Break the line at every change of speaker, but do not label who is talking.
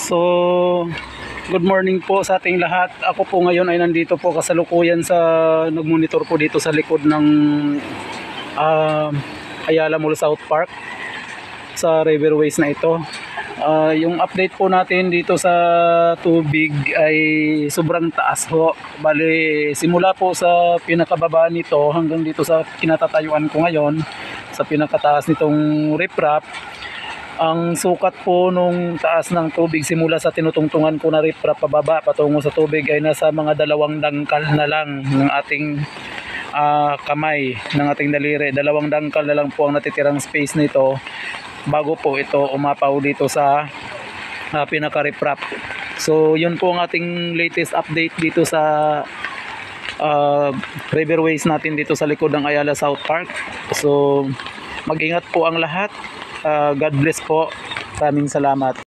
So, good morning po sa ating lahat. Ako po ngayon ay nandito po kasalukuyan sa nagmonitor po dito sa likod ng Ayala Mall South Park sa riverways na ito. Yung update po natin dito sa tubig ay sobrang taas ho. Bali, simula po sa pinakababa nito hanggang dito sa kinatatayuan ko ngayon, sa pinakataas nitong riprap. Ang sukat po nung taas ng tubig simula sa tinutungtungan ko na riprap pababa patungo sa tubig ay nasa mga 2 dangkal na lang ng ating kamay, ng ating daliri. 2 dangkal na lang po ang natitirang space nito bago po ito umapaw dito sa pinaka-riprap. So yun po ang ating latest update dito sa riverways natin dito sa likod ng Ayala South Park. So mag-ingat po ang lahat. God bless po. Maraming salamat.